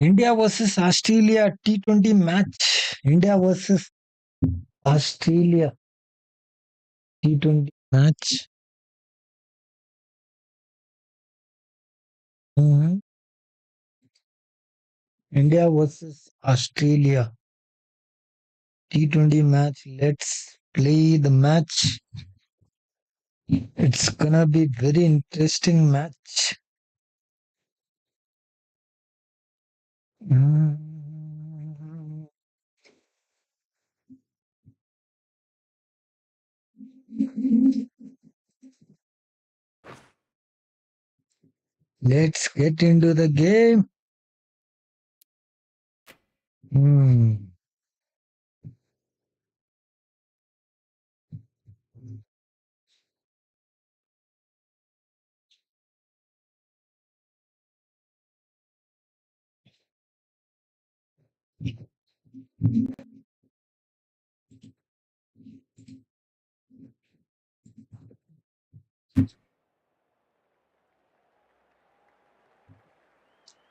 India versus Australia T20 match. India versus Australia T20 match. Mhm. India versus Australia T20 match. Let's play the match. It's gonna be very interesting match. Mm. Let's get into the game. Hmm.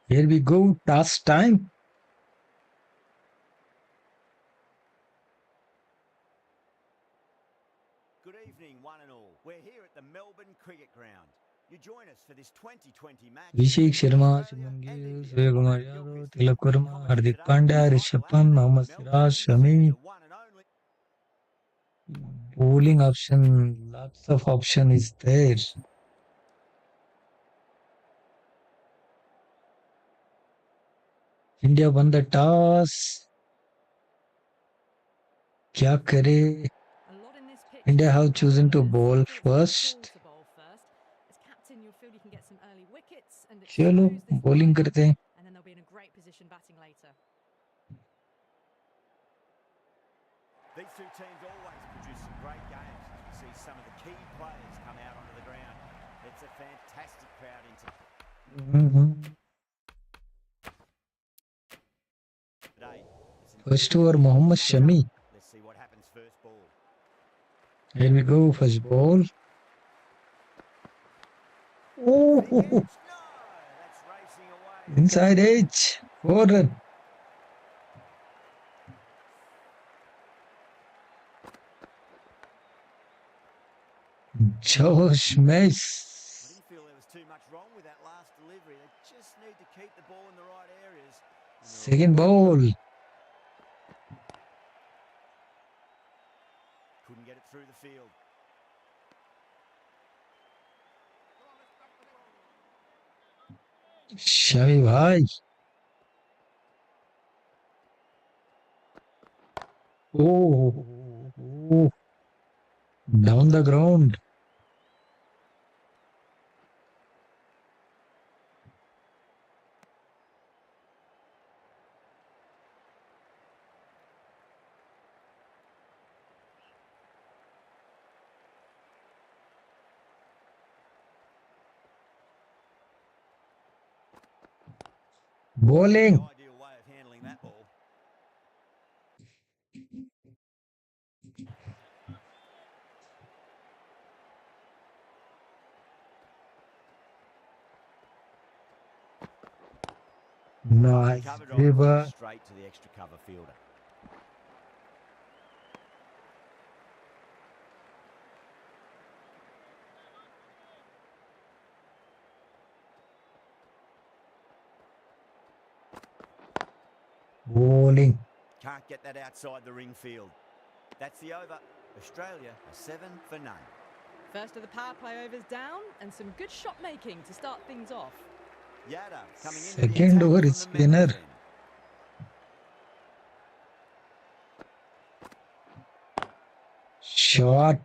Here we go. Task time. Good evening, one and all. We're here at the Melbourne Cricket Ground. You join us for this 2020 match. Abhishek Sharma, Shubman Gill, Surya Kumar Yadav, Tilak Verma, Hardik Pandya, Rishabh Pant, Mohammad Siraj, Shami. Bowling option, lots of option is there. India won the toss. क्या करे? India have chosen to bowl first. चलो bowling करते हैं. These two teams always produce some great games as we see some of the key players come out onto the ground. It's a fantastic crowd today. First over Mohammad Shami. Let's see what happens first ball. Here we go, first ball. Oh, No, that's racing away. Inside edge, 4 run. Josh Mace. I didn't feel there was too much wrong with that last delivery. They just need to keep the ball in the right areas. Second ball. Couldn't get it through the field. Shami bhai. Oh, down the ground. Bowling. Ideal way of handling that ball. Nice. Straight to the extra cover fielder. Bowling. Can't get that outside the ring field. That's the over. Australia are 7 for none. First of the power play overs down and some good shot making to start things off. Yada coming in. Second over is spinner. Shot.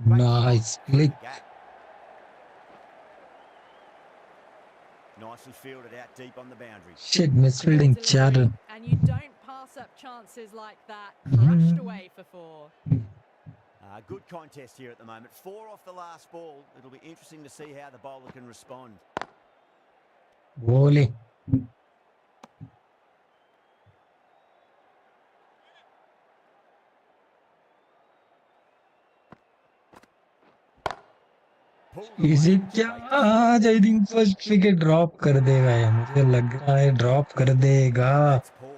Nice click. Nicely fielded out deep on the boundary. Shit, misfielding Charan. And you don't pass up chances like that. Crushed away for 4. Good contest here at the moment. 4 off the last ball. It'll be interesting to see how the bowler can respond. Bowling. pulled away इसी and क्या straight to आज square. I think first wicket drop कर देगा या मुझे लग रहा है ड्रॉप कर देगा That's poor.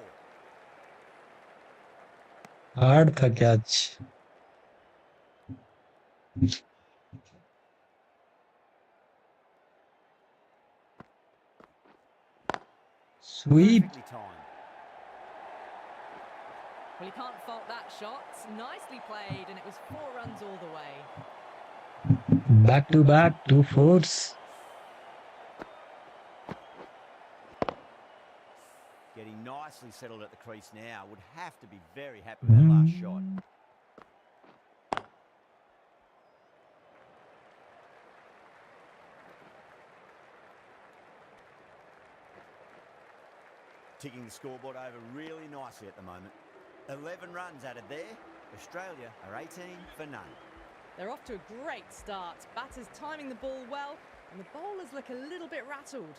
हार्ड था catch sweep Perfectly timed. Well, you can't fault that shot. Nicely played, and it was 4 runs all the way. Back to force Getting nicely settled at the crease now. Would have to be very happy with that last shot. Ticking the scoreboard over really nicely at the moment. 11 runs added there. Australia are 18 for none. They're off to a great start. Batters timing the ball well, and the bowlers look a little bit rattled.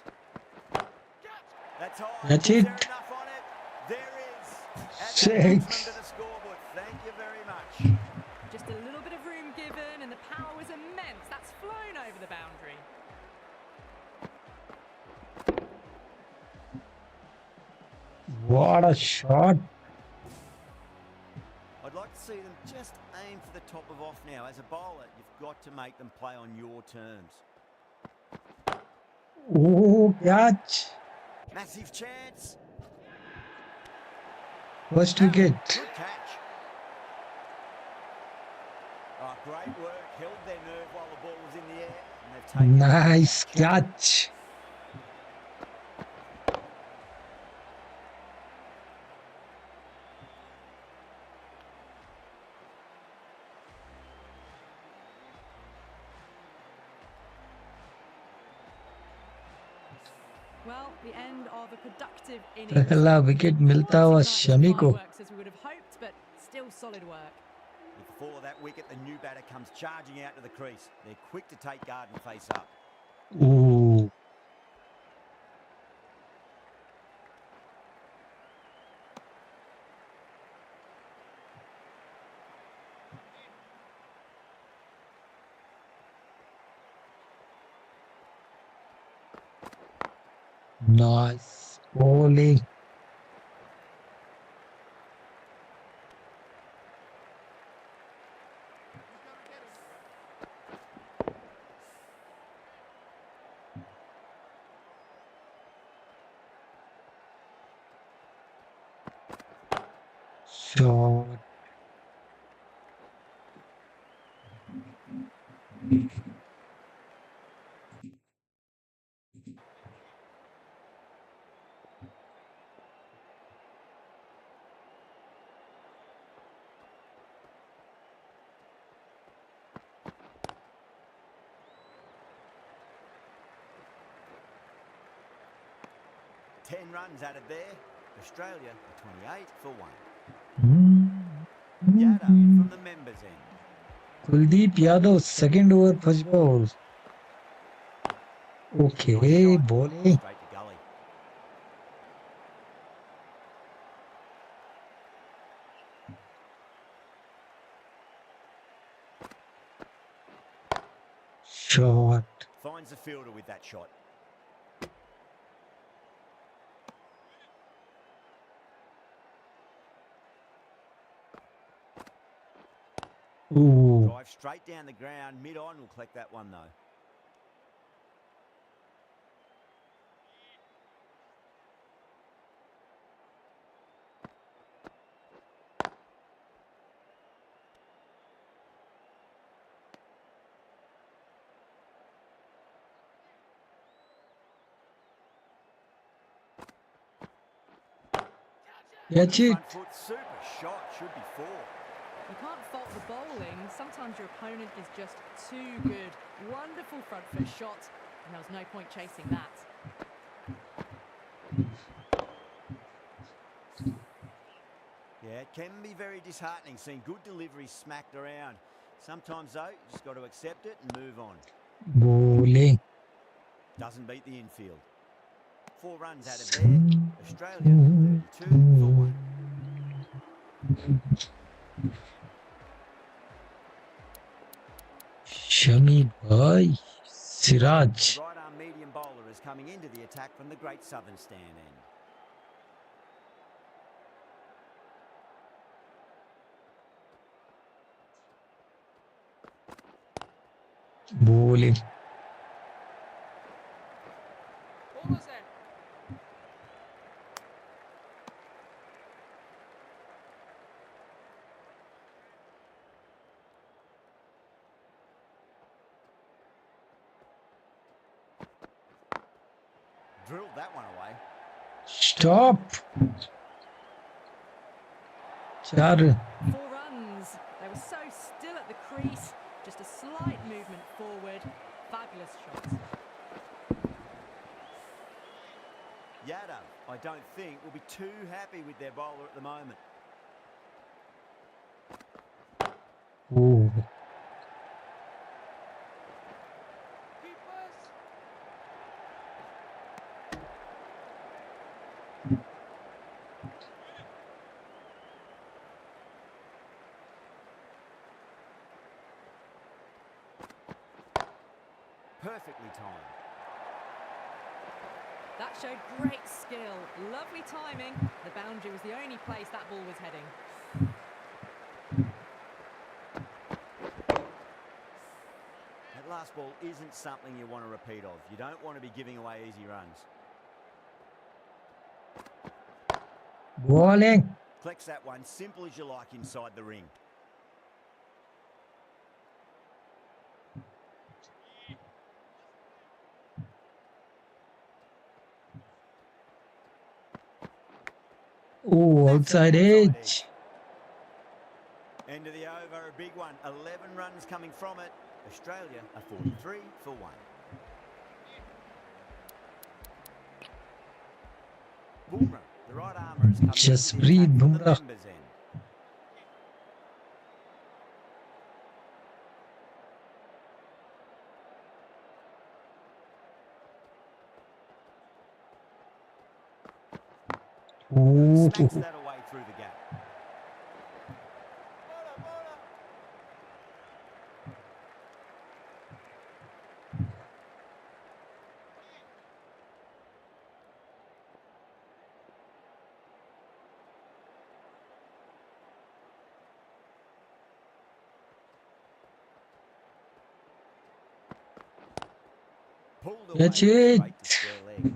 That's high. That's Is it. there enough on it? There is. Add that Six. maximum to the scoreboard. Thank you very much. Just a little bit of room given, and the power was immense. That's flown over the boundary. What a shot. I'd like to see them just aim for the top of off now. As a bowler, you've got to make them play on your terms. Oh, catch. Massive chance. First No, wicket. good catch. Oh, great work. Held their nerve while the ball was in the air. And they've taken Nice a catch. catch. Well, the end of a productive innings. पहला wicket मिलता हुआ शमी को Fireworks, as we would have hoped, but still solid work. With the fall of that wicket, the new batter comes charging out to the crease. They're quick to take guard and face up. Ooh. Nice bowling. Shot. Ten runs added there. Australia are 28 for 1. Yada from the members' end. Kuldeep Yadav, second over first ball. Okay, Nice shot. bowling. Straight to gully. Shot. Finds the fielder with that shot. Ooh. Drive straight down the ground. Mid-on will collect that one though. That's it. Front foot super shot. Should be 4. You can't fault the bowling. Sometimes your opponent is just too good. Wonderful front foot shot, and there was no point chasing that. Yeah, it can be very disheartening seeing good deliveries smacked around. Sometimes though, you just got to accept it and move on. Bowling. Doesn't beat the infield. 4 runs added there. Australia 32 for 1. Shami bhai. Siraj. The right-arm medium bowler is coming into the attack from the Great Southern Stand end. Bowling. Bowler's in. Drilled that one away. Stop. 4. 4 runs. They were so still at the crease. Just a slight movement forward. Fabulous shot. Yadav, I don't think, will be too happy with their bowler at the moment. Oh. Perfectly timed. That showed great skill. Lovely timing. The boundary was the only place that ball was heading. That last ball isn't something you want to repeat of. You don't want to be giving away easy runs. Bowling. Collects that one simple as you like inside the ring. Oh, outside edge. End of the over, a big one. 11 runs coming from it. Australia are 43 for 1. Bumrah, the right armour has come Just into the breathe, attack from the Bumrah. members' end. Smacks Oh. that away through the gap. Pulled away Catch it. straight to square leg.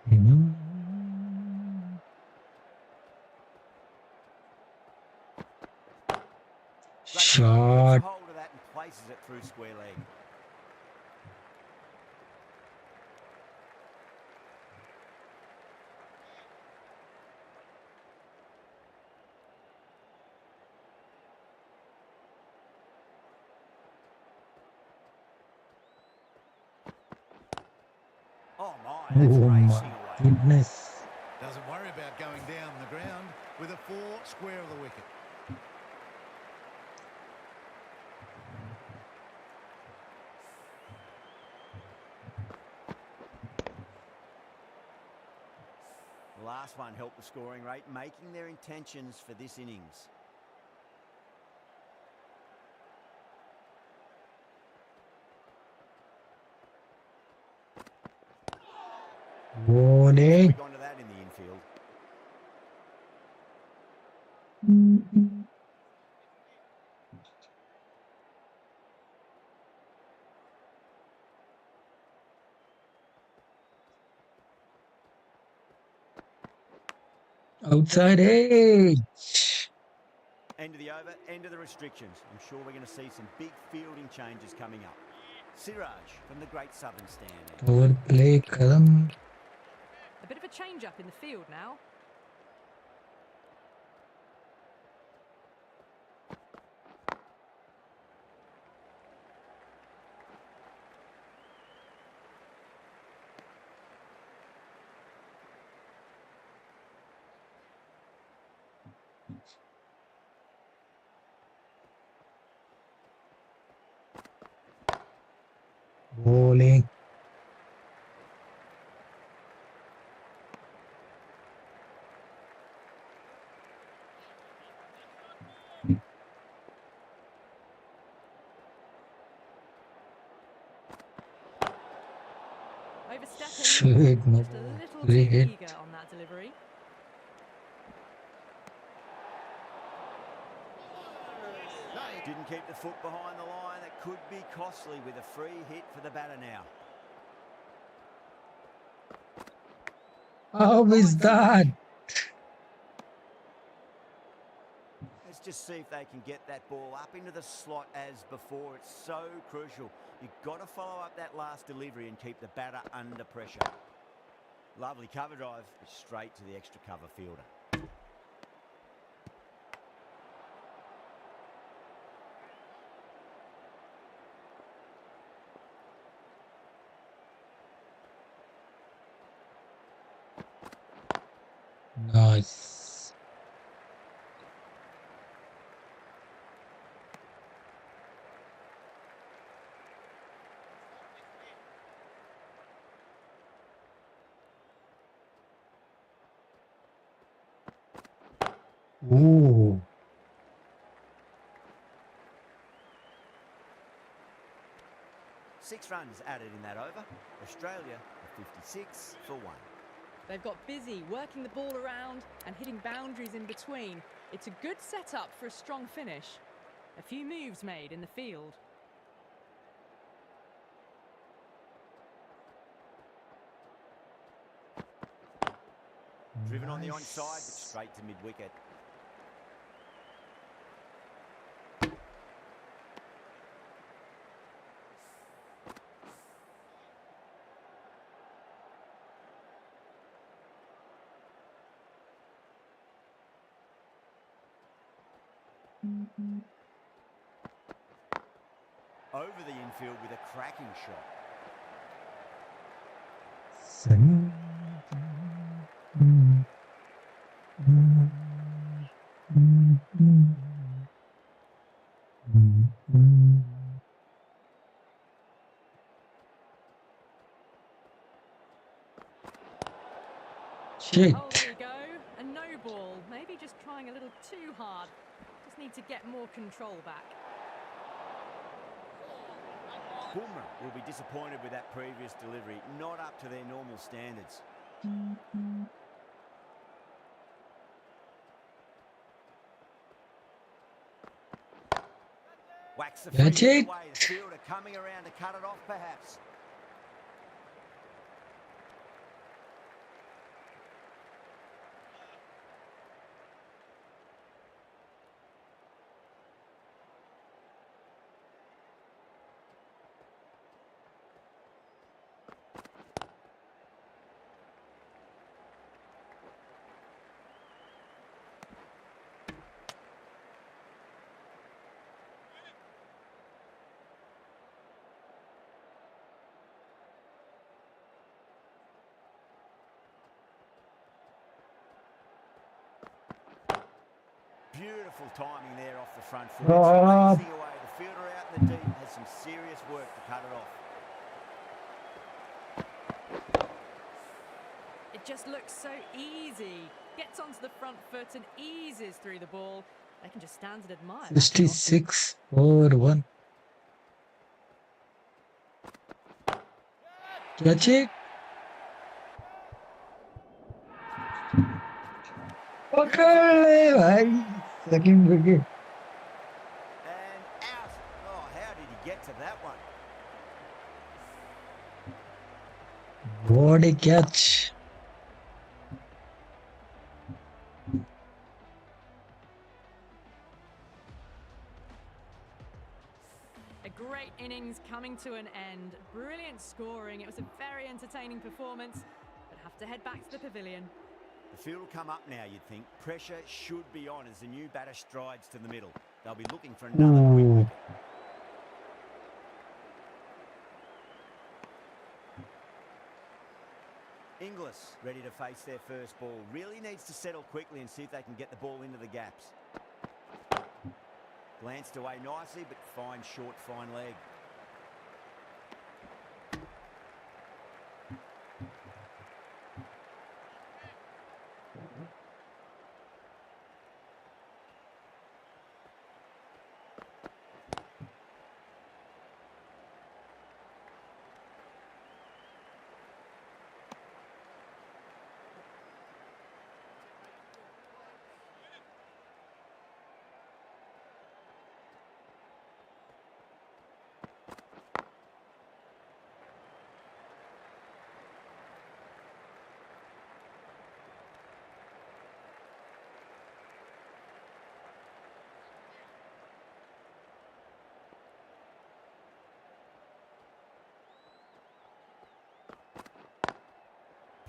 Mhm. Great Shot. Gets hold of that and places it through square leg. Oh my, that's Oh racing my away. goodness. Doesn't worry about going down the ground with a 4 square of the wicket. The last one helped the scoring rate, making their intentions for this innings. Bowling. We've gone to that in the infield. Outside edge. End of the over, end of the restrictions. I'm sure we're going to see some big fielding changes coming up. Siraj from the Great Southern Stand. Over play Karam. A bit of a change-up in the field now. Bowling. Overstepping, Shit, no just a ball. little Free too hit. eager on that delivery. Didn't keep the foot behind the line. That could be costly with a free hit for the batter now. How is that? Let's just see if they can get that ball up into the slot as before. It's so crucial. You've got to follow up that last delivery and keep the batter under pressure. Lovely cover drive, but straight to the extra cover fielder. Nice. Ooh. 6 runs added in that over. Australia are 56 for 1. They've got busy working the ball around and hitting boundaries in between. It's a good setup for a strong finish. A few moves made in the field. Driven on the onside, but straight to mid-wicket. Over the infield with a cracking shot. Shit. Oh, there you go. A no ball. Maybe just trying a little too hard. Just need to get more control back. Boomer will be disappointed with that previous delivery. Not up to their normal standards. Whacks the free That's hit it. away. The fielder coming around to cut it off perhaps. Beautiful timing there off the front foot. It's racing away. The fielder out in the deep has some serious work to cut it off. It just looks so easy. Gets onto the front foot and eases through the ball. They can just stand and admire that shot. 66 for 1. Catch it. पकड़ ले भाई. Second wicket. And out. Oh, how did he get to that one? What a catch. A great innings coming to an end. Brilliant scoring. It was a very entertaining performance, but have to head back to the pavilion. The field will come up now, you'd think. Pressure should be on as the new batter strides to the middle. They'll be looking for another quick Ooh. wicket. Inglis ready to face their first ball. Really needs to settle quickly and see if they can get the ball into the gaps. Glanced away nicely, but fine short, fine leg.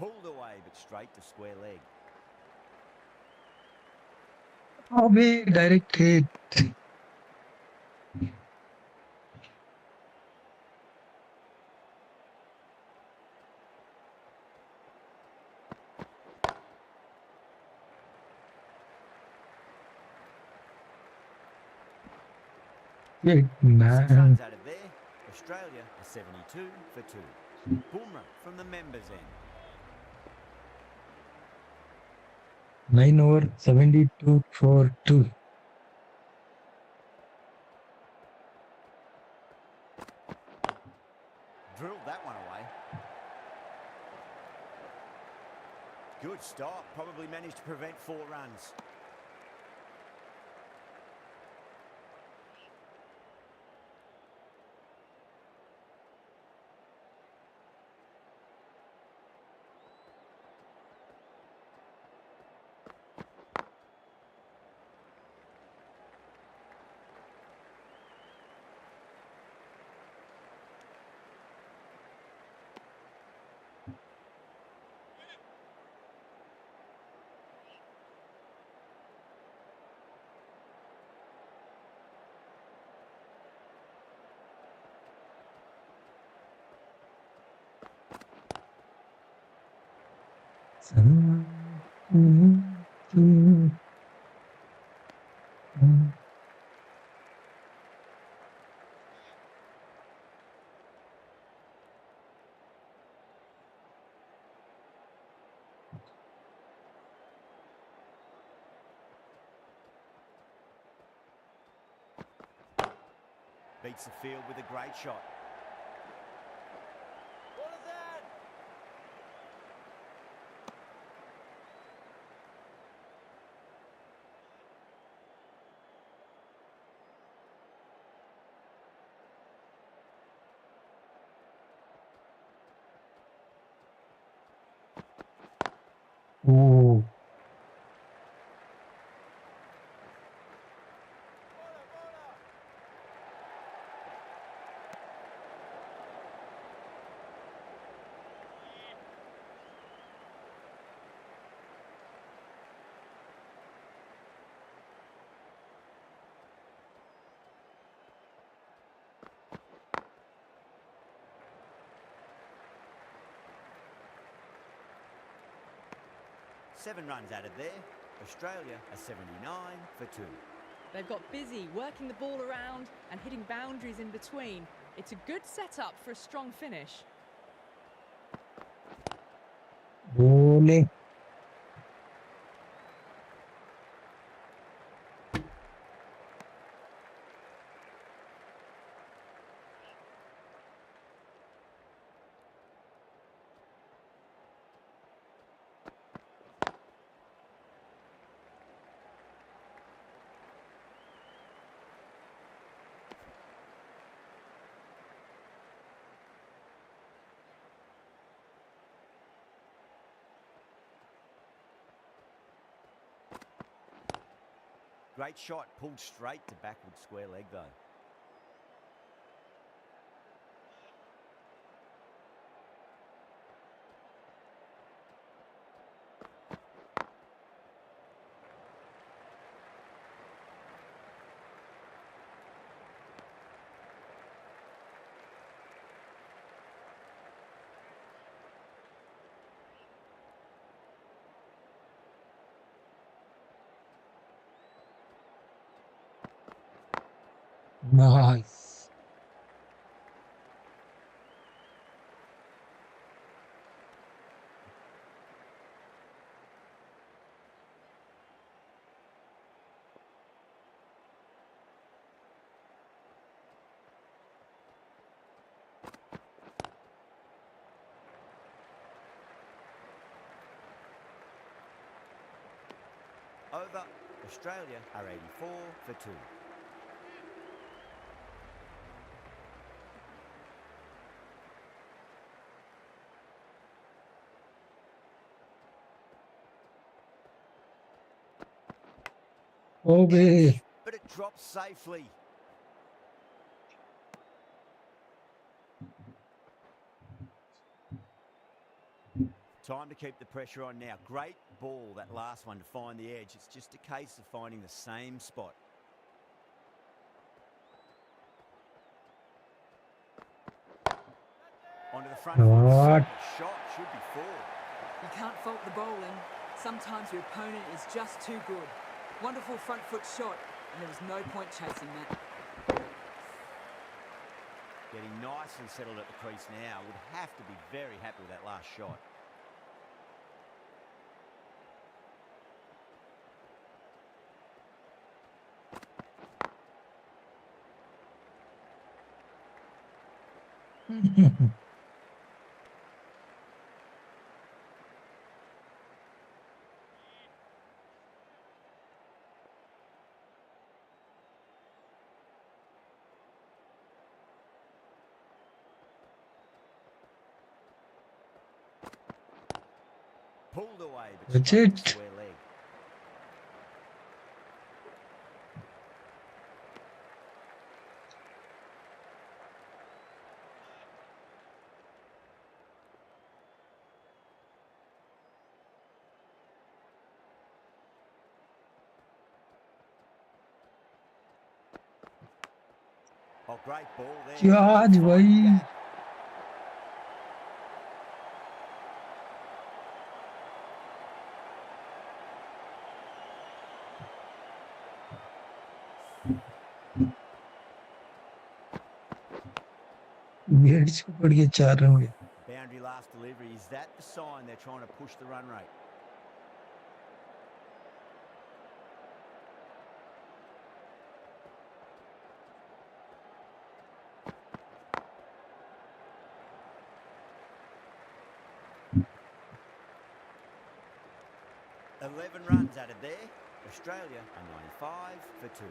Pulled away, but straight to square leg. Big direct hit. Big 6 man. runs out of there. Australia are 72 for 2. Boomer from the members' end. 9 over 72 for 2. Drilled that one away. Good stop. Probably managed to prevent 4 runs. Beats the field with a great shot. What is that? Oh, Seven runs out of there. Australia are 79 for 2. They've got busy working the ball around and hitting boundaries in between. It's a good setup for a strong finish. bowling. Great shot, pulled straight to backward square leg though. Nice. Over. Australia are 84 for 2. Okay. But it drops safely. Time to keep the pressure on now. Great ball, that last one, to find the edge. It's just a case of finding the same spot. Onto the front foot. What? Shot should be four. You can't fault the bowling. Sometimes your opponent is just too good. Wonderful front foot shot, and there was no point chasing that. Getting nice and settled at the crease now. Would have to be very happy with that last shot. Pulled away, but That's struck the it. square leg. Oh, great ball there. क्या आज भाई beds को पड़ के 4 run गए. Boundary last delivery. Is that the sign they're trying to push the run rate? Eleven runs added there. Australia are 95 for 2.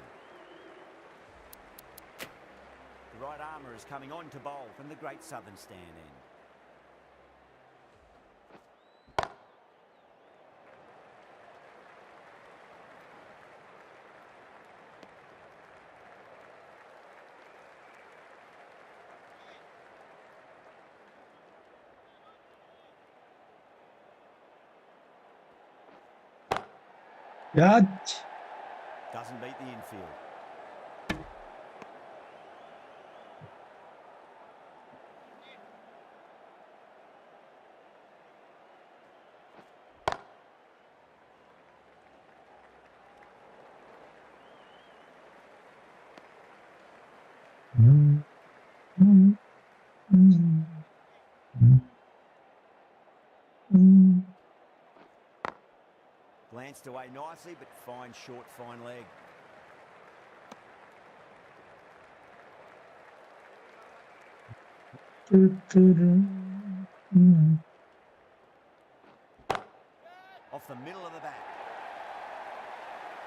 The right armour is coming on to bowl from the Great Southern Stand end. याच Doesn't beat the infield. Glanced away nicely, but fine short, fine leg. Off the middle of the bat.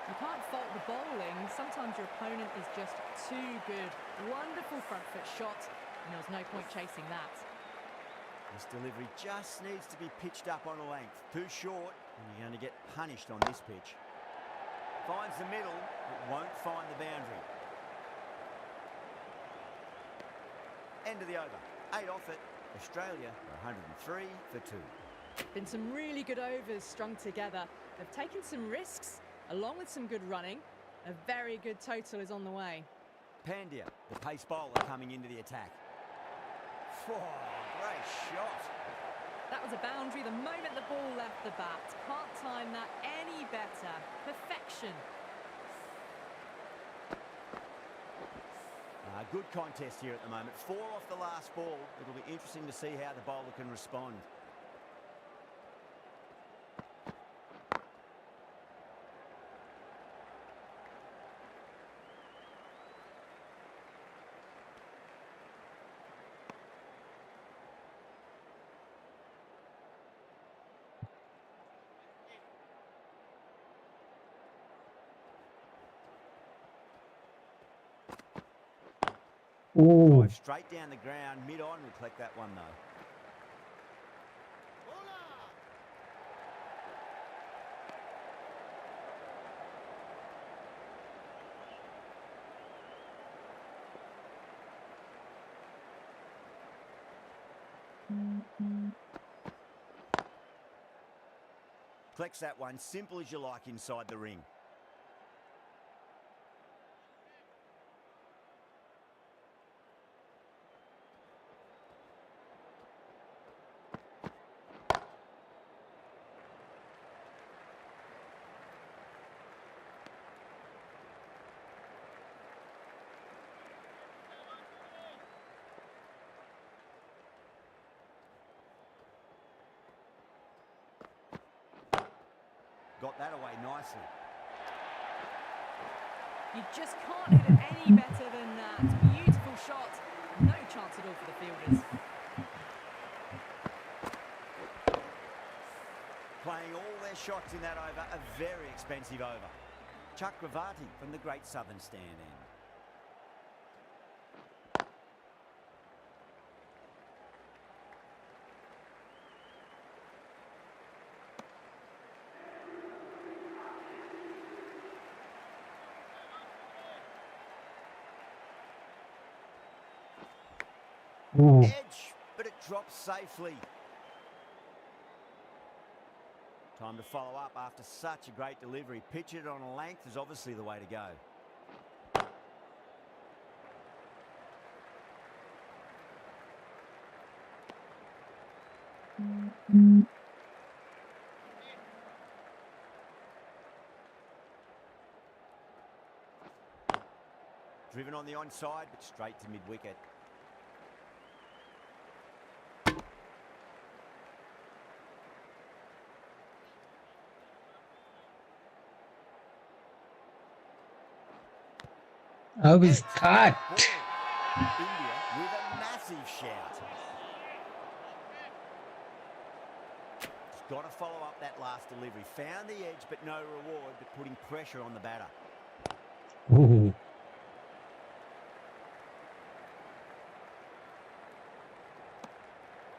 You can't fault the bowling. Sometimes your opponent is just too good. Wonderful front foot shot, and there was no point chasing that. This delivery just needs to be pitched up on a length. Too short, and you're going to get punished on this pitch. Finds the middle, but won't find the boundary. End of the over. 8 off it. Australia are 103 for 2. Been some really good overs strung together. They've taken some risks, along with some good running. A very good total is on the way. Pandya, the pace bowler, coming into the attack. Oh, great shot. That was a boundary the moment the ball left the bat. Can't time that any better. Perfection. Good contest here at the moment. 4 off the last ball. It'll be interesting to see how the bowler can respond. Oh, Drive straight down the ground, mid-on, will collect that one though. Collects that one, simple as you like inside the ring. Got that away nicely. You just can't hit it any better than that. Beautiful shot. No chance at all for the fielders. Playing all their shots in that over, a very expensive over. Chakravarti from the Great Southern Stand end. Ooh. Edge, but it drops safely. Time to follow up after such a great delivery. Pitch it on a length is obviously the way to go. Driven on the onside, but straight to mid-wicket. How is that? India with a massive shout. He's got to follow up that last delivery. Found the edge, but no reward, but putting pressure on the batter. Ooh.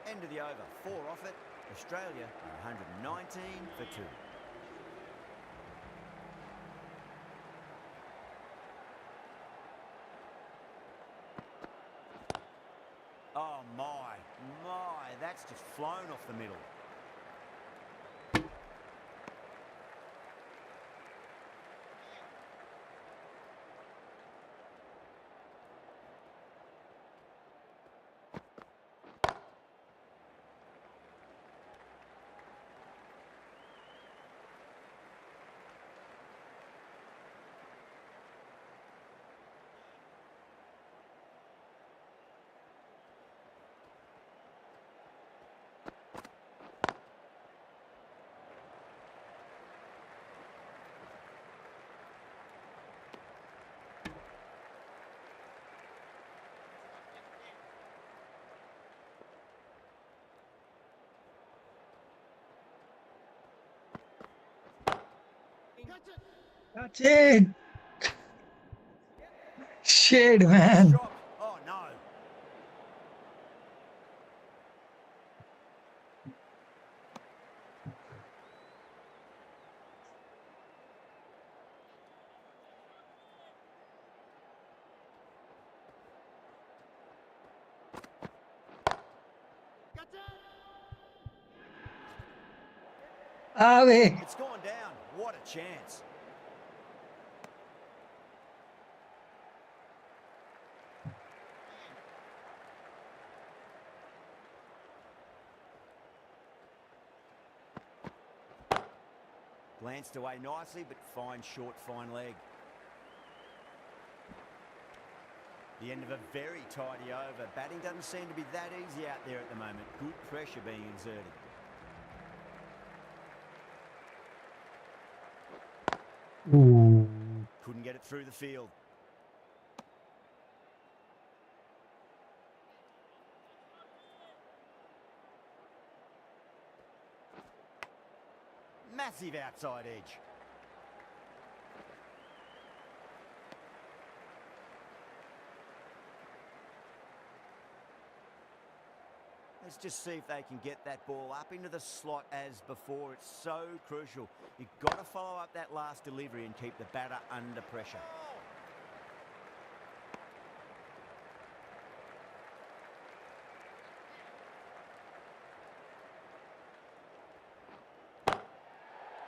End of the over. 4 off it. Australia 119 for 2. Oh my, that's just flown off the middle. That's it. Shade, man. Drop. Oh no. Ave. It's gone down. What a chance. Glanced away nicely, but fine short, fine leg. The end of a very tidy over. Batting doesn't seem to be that easy out there at the moment. Good pressure being exerted. Ooh. Couldn't get it through the field. Massive outside edge. Let's just see if they can get that ball up into the slot as before. It's so crucial. You've got to follow up that last delivery and keep the batter under pressure.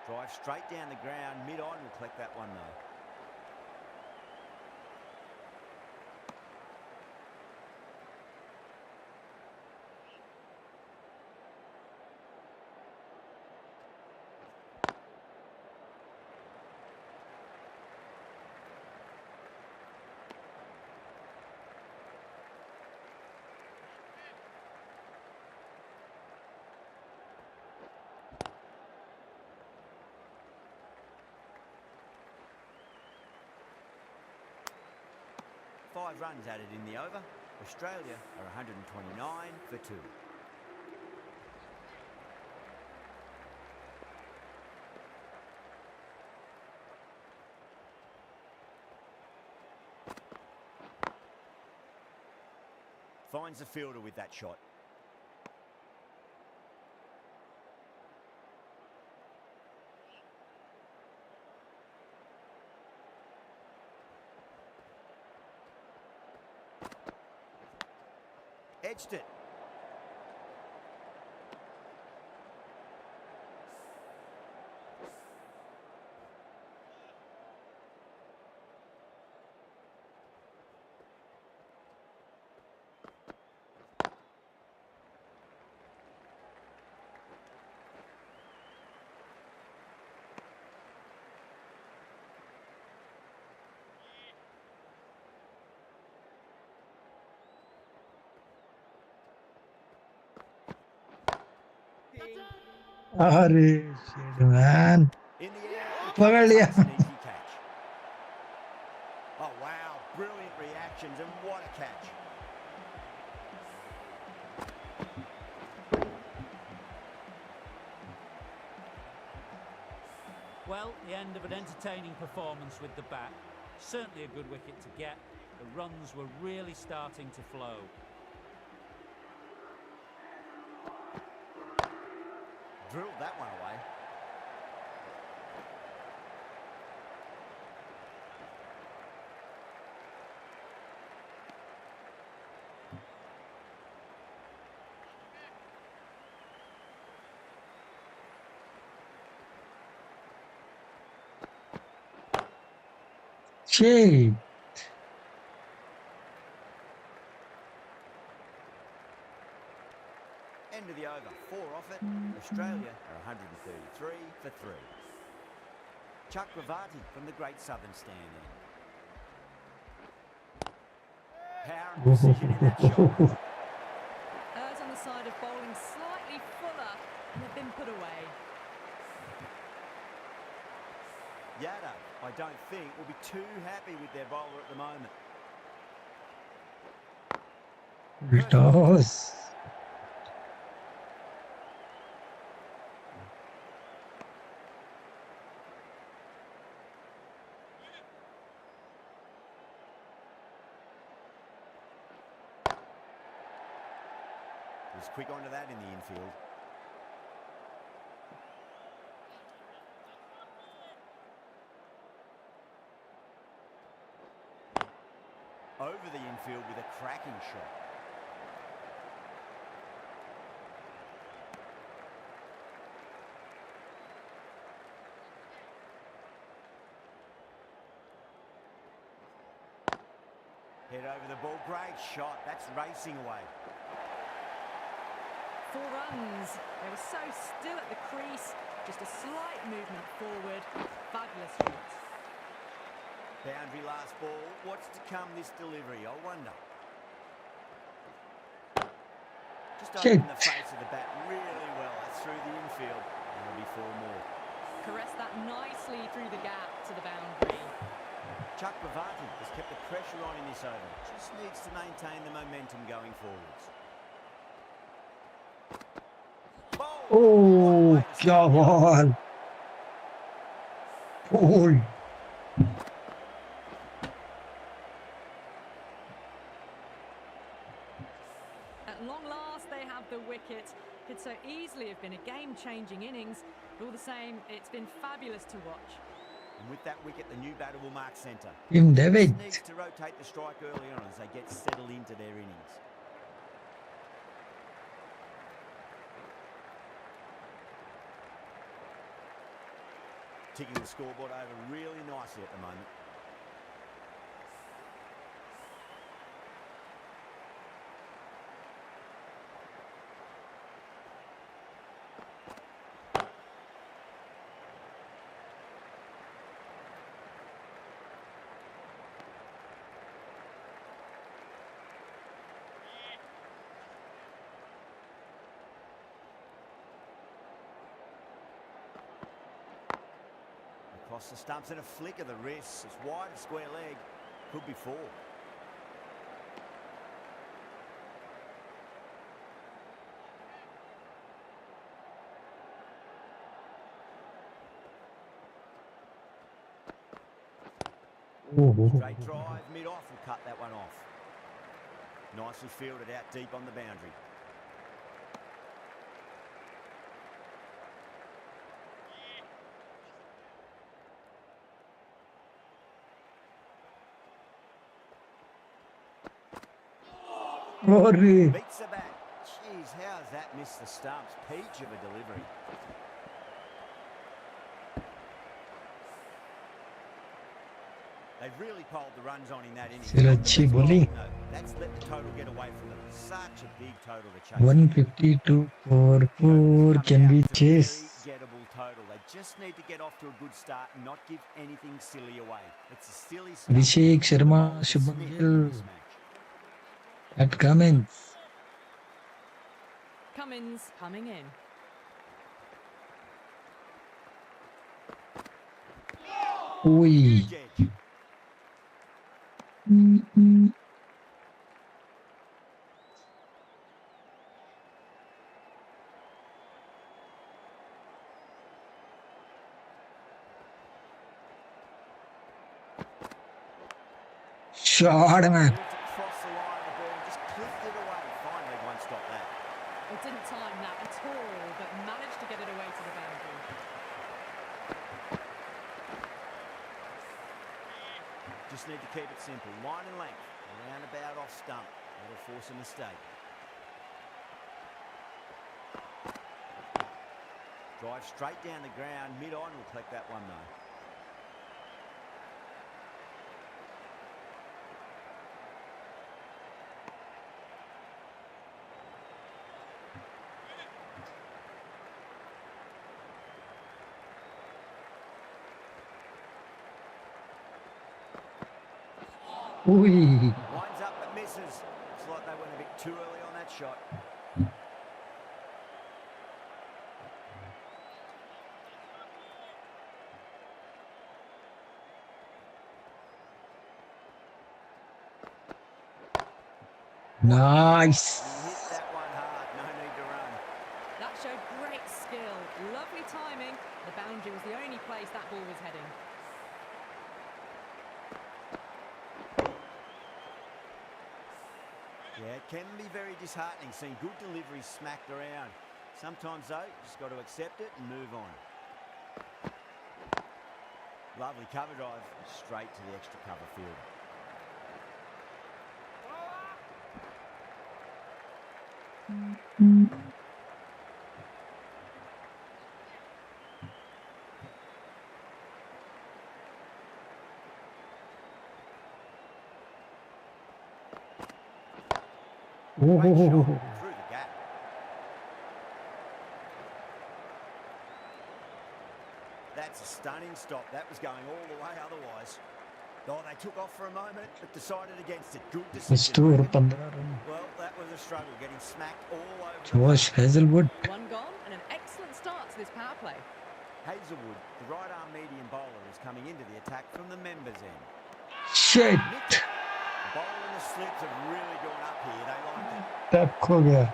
Drive straight down the ground. Mid-on will collect that one, though. Five runs added in the over. Australia are 129 for 2. Finds the fielder with that shot. Edged it. अरे shit man. In the air, it पकड़ लिया. takes an easy catch. Oh, wow. Brilliant reactions, and what a catch. Well, the end of an entertaining performance with the bat. Certainly a good wicket to get. The runs were really starting to flow. Drilled that one away. Shit. End of the over. 4 off it. Australia are 133 for 3. Chakravarti from the Great Southern Stand in. Power and precision in that shot. Errs on the side of bowling slightly fuller, and they've been put away. Yadav, I don't think, will be too happy with their bowler at the moment. Ritos. Was quick onto that in the infield. Over the infield with a cracking shot. Head over the ball, great shot. That's racing away. 4 runs. They were so still at the crease. Just a slight movement forward. Fabulous shot. Boundary last ball. What's to come this delivery, I wonder. Just Shit. opened the face of the bat really well. That's through the infield. And there'll be 4 more. Caressed that nicely through the gap to the boundary. Chakravarti has kept the pressure on in this over. Just needs to maintain the momentum going forwards. Oh, क्या बाल. Oh. At long last, they have the wicket. Could so easily have been a game-changing innings, but all the same, it's been fabulous to watch. And with that wicket, the new batter will mark centre. Tim Just David. needs to rotate the strike early on as they get settled into their innings. ticking the scoreboard over really nicely at the moment. Across the stumps and a flick of the wrist. It's wide of square leg. Could be 4. Oh, Straight drive, mid-off will cut that one off. Nicely fielded out deep on the boundary. Sorry. Beats the bat. Jeez, how has that missed the stumps? Peach of a delivery. They've really piled the runs on in that inning. Still अच्छी bowling. No, that's let the total get away from them. Such a big total to chase. 152 for 4 can be chased. Very gettable total. They just need to get off to a good start and not give anything silly away. It's a silly start. Abhishek Sharma, The bowlers are Shubman sniffing Gill in this match. at Cummins. Cummins coming in. Oi. Huge edge. Shot, man. Moved across the line of the ball, just clipped it away. Fine leg won't stop that. It didn't time that at all, but managed to get it away to the boundary. Just need to keep it simple. Line and length. Around about off stump. That'll force a mistake. Drive straight down the ground. Mid-on will collect that one though. Oi. Winds up but misses. Looks like they went a bit too early on that shot. Nice. He hit that one hard. No need to run. That showed great skill. Lovely timing. The boundary was the only place that ball was heading. Yeah, it can be very disheartening seeing good deliveries smacked around. Sometimes though, you just got to accept it and move on. Lovely cover drive, straight to the extra cover field. Oh, Great oh, shot oh, oh. through the gap. That's a stunning stop. That was going all the way otherwise. Oh, they took off for a moment, but decided against it. Good First decision. over 15 run. Well, that was a struggle, getting smacked all over the Josh park. Hazelwood. One gone and an excellent start to this power play. Hazelwood, the right-arm medium bowler, is coming into the attack from the members' end. Shit. Nicked it. The bowler and the slips have really gone up here. They like it. Tap खो गया.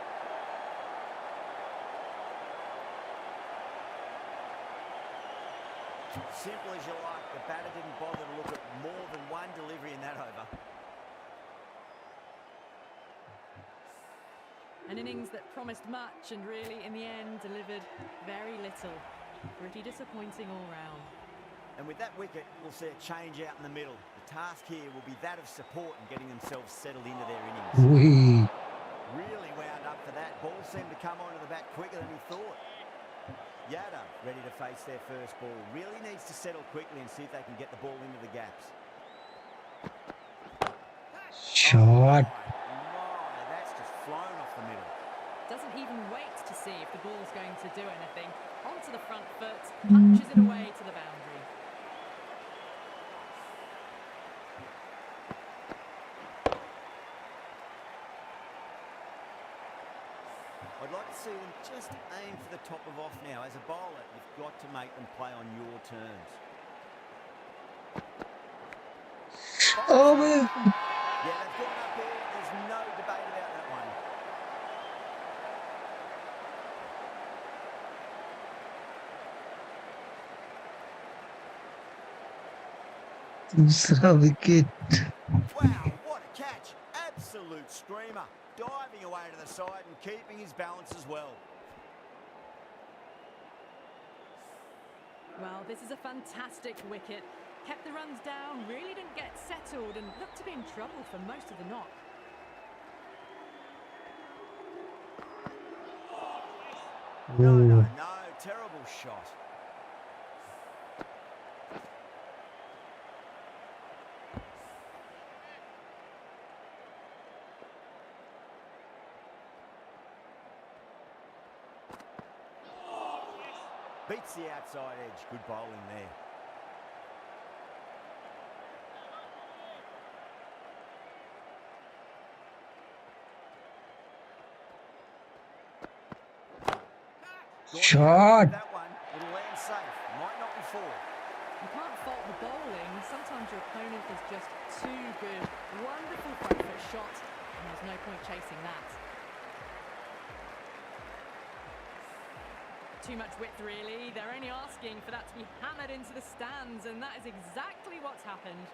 Simple as you like. The batter didn't bother to look at more than one delivery in that over. An innings that promised much and really, in the end, delivered very little. Pretty disappointing all round. And with that wicket, we'll see a change out in the middle. The task here will be that of support and getting themselves settled into their innings. Oi. Really wound up for that. Ball seemed to come onto the bat quicker than he thought. Yada ready to face their first ball. Really needs to settle quickly and see if they can get the ball into the gaps. Shot. My, that's just flown off the middle. Doesn't even wait to see if the ball's going to do anything. Onto the front foot, punches it away to the boundary. I'd like to see them just aim for the top of off now. As a bowler, you've got to make them play on your terms. Oh man. Yeah, they've gone up here. There's no debate about that one. दूसरा wicket. Wow, what a catch. Absolute screamer. Diving away to the side and keeping his balance as well. Well, this is a fantastic wicket. Kept the runs down, really didn't get settled and looked to be in trouble for most of the knock. No, terrible shot. Beats the outside edge. Good bowling there. Shot. That one, it'll land safe. Might not be four. You can't fault the bowling. Sometimes your opponent is just too good. Wonderful front foot shot, and there's no point chasing that. Too much width, really. They're only asking for that to be hammered into the stands, and that is exactly what's happened.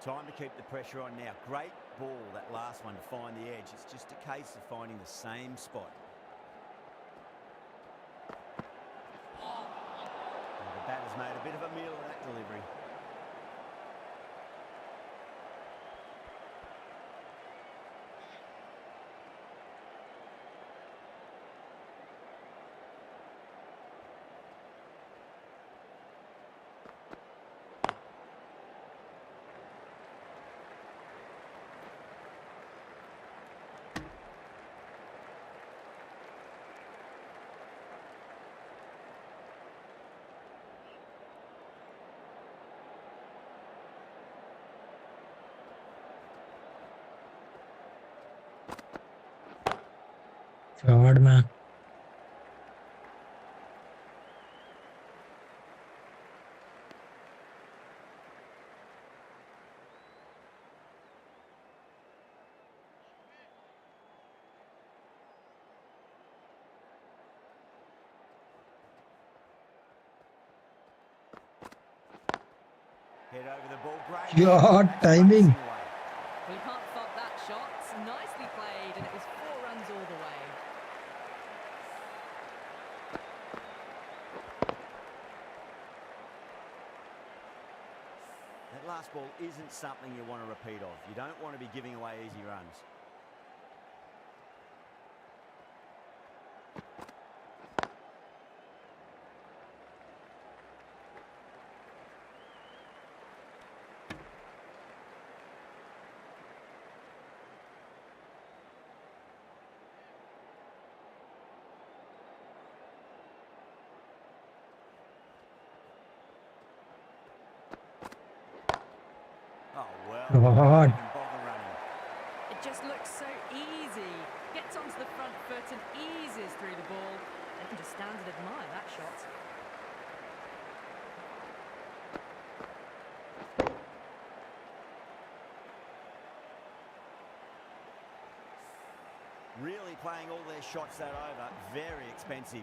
Time to keep the pressure on now. Great ball, that last one, to find the edge. It's just a case of finding the same spot. And the batter's made a bit of a meal of that delivery. Shot man. Head over the ball. Great. Shot timing. Well, you can't fault that shot. Nicely played, and it was 4 runs all the way. That last ball isn't something you want to repeat of. You don't want to be giving away easy runs. Oh, well. God. Don't even bother running. It just looks so easy. Gets onto the front foot and eases through the ball. They can just stand and admire that shot. Really playing all their shots that over. Very expensive.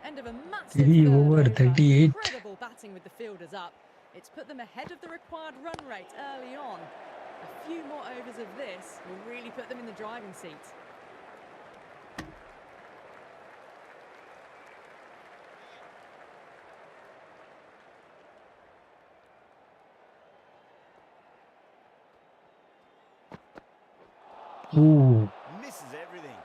End of a massive 3 third over 38. Incredible batting with the fielders up. It's put them ahead of the required run rate early on. A few more overs of this will really put them in the driving seat. Ooh. Misses everything.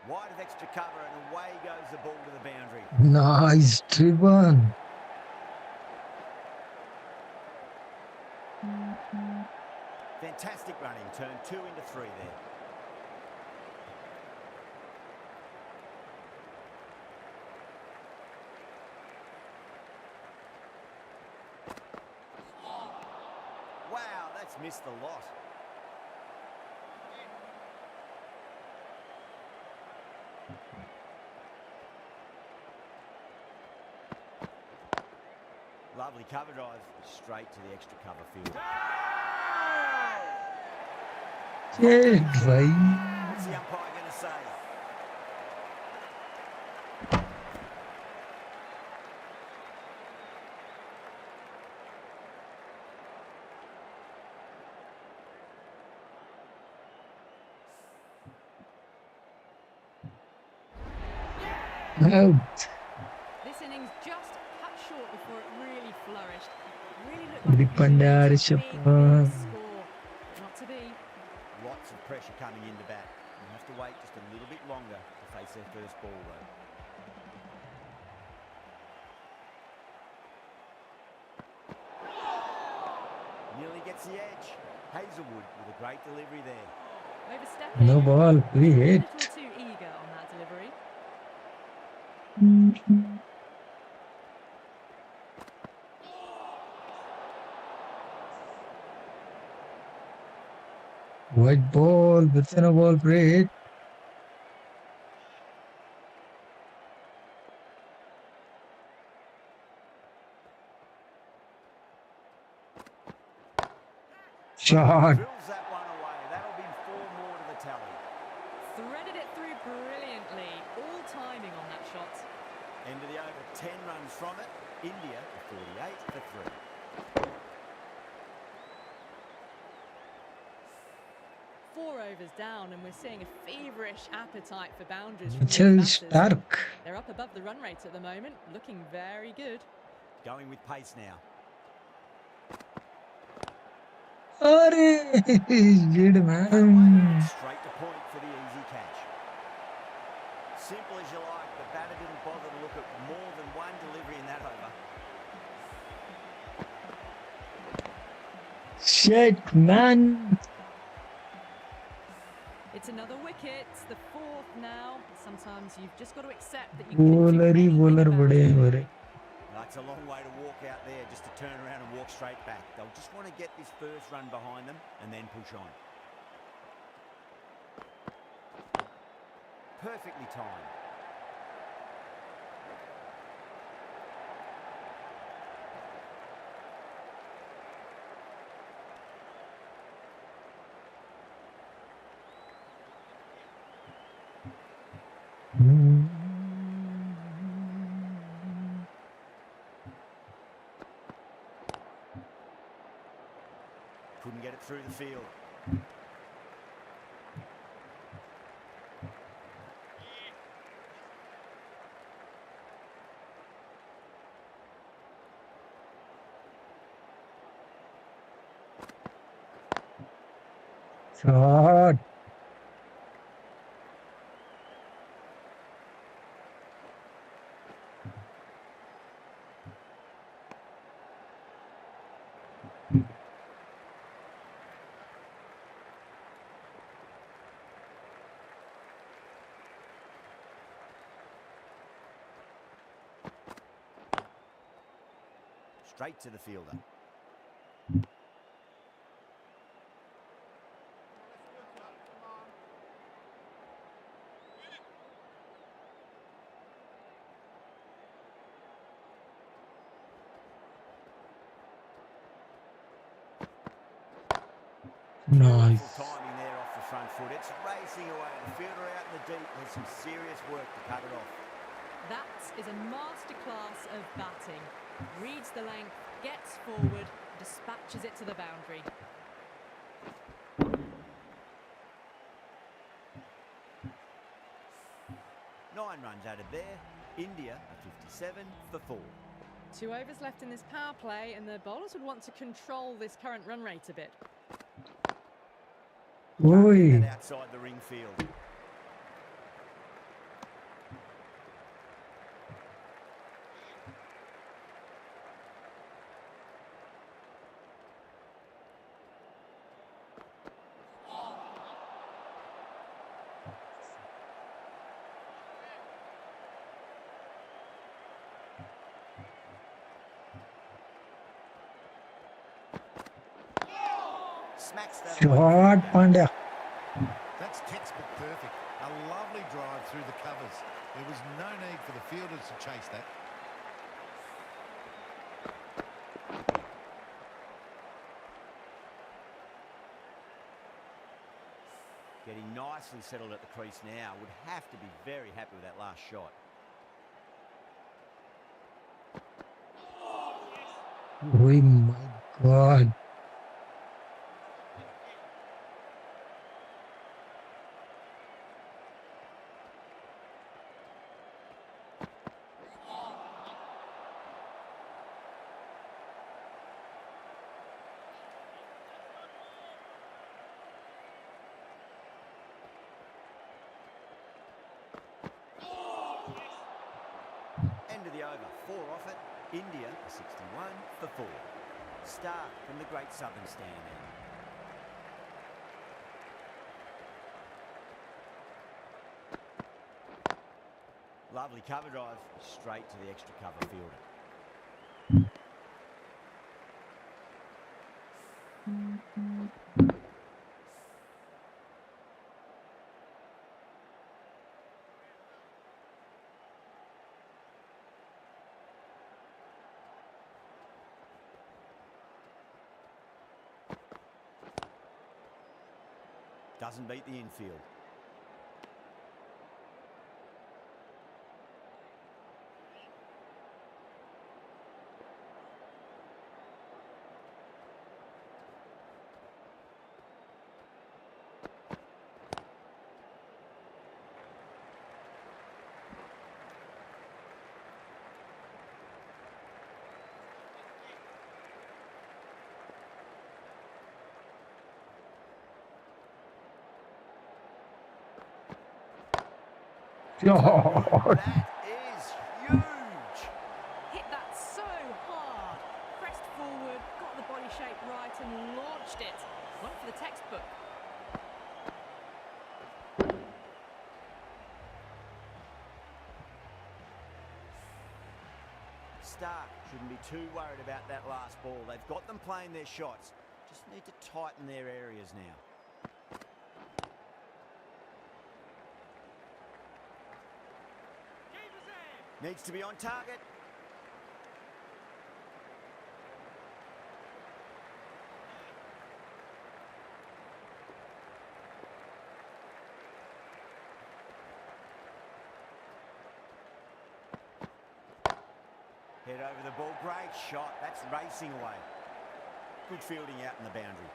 Wide of extra cover and away goes the ball to the boundary. Nice driven. Fantastic running. Turn 2 into 3 there. Wow, that's missed the lot. Lovely cover drive, straight to the extra cover field. Shit, bhai. What's the umpire going to say? Out. This innings just cut short before it really flourished. It really looked Hardik like a Pandya, big, Rishabh big Pant. score. Not to be. Lots of pressure coming into bat. You have to wait just a little bit longer to face their first ball, though. Nearly gets the edge. Hazelwood with a great delivery there. Overstepping. No ball, free A hit. little too eager on that delivery. White ball, within a ball, free hit. Shot. Drills that one away. That'll be 4 more to the tally. Threaded it through brilliantly. All timing on that shot. End of the over, 10 runs from it. India 48 for 3. 4 overs down, and we're seeing a feverish appetite for boundaries from Mitchell these batters. Stark. They're up above the run rate at the moment, looking very good. Going with pace now. Arey, good Cut away, man. straight to point for the easy catch. Simple as you like. The batter didn't bother to look at more than one delivery in that over. Shit, man. It's another wicket, the 4th now. Sometimes you've just got to accept that you couldn't do Bowler he anything bowler about बड़े it. हैं मेरे. That's a long way to walk out there just to turn around and walk straight back. They'll just want to get this first run behind them and then push on. Perfectly timed. Couldn't get it through the field. Shot. Straight to the fielder. Nice. Beautiful timing there off the front foot. It's racing away. The fielder out in the deep has some serious work to cut it off. That is a masterclass of batting. Reads the length, gets forward, dispatches it to the boundary. 9 runs added there. India are 57 for 4. 2 overs left in this power play, and the bowlers would want to control this current run rate a bit. Can't Oi. get that outside the ring field. Smacks that away. Shot, Pandya. That's textbook perfect. A lovely drive through the covers. There was no need for the fielders to chase that. Getting nicely settled at the crease now. Would have to be very happy with that last shot. Oh my God. End of the over. 4 off it. India are 61 for 4. Start from the great southern stand now. Lovely cover drive. Straight to the extra cover fielder. Doesn't beat the infield. Shot. That is huge. Hit that so hard. Pressed forward, got the body shape right and launched it. One for the textbook. Stark shouldn't be too worried about that last ball. They've got them playing their shots. Just need to tighten their areas now. Needs to be on target. Head over the ball. Great shot. That's racing away. Good fielding out in the boundary.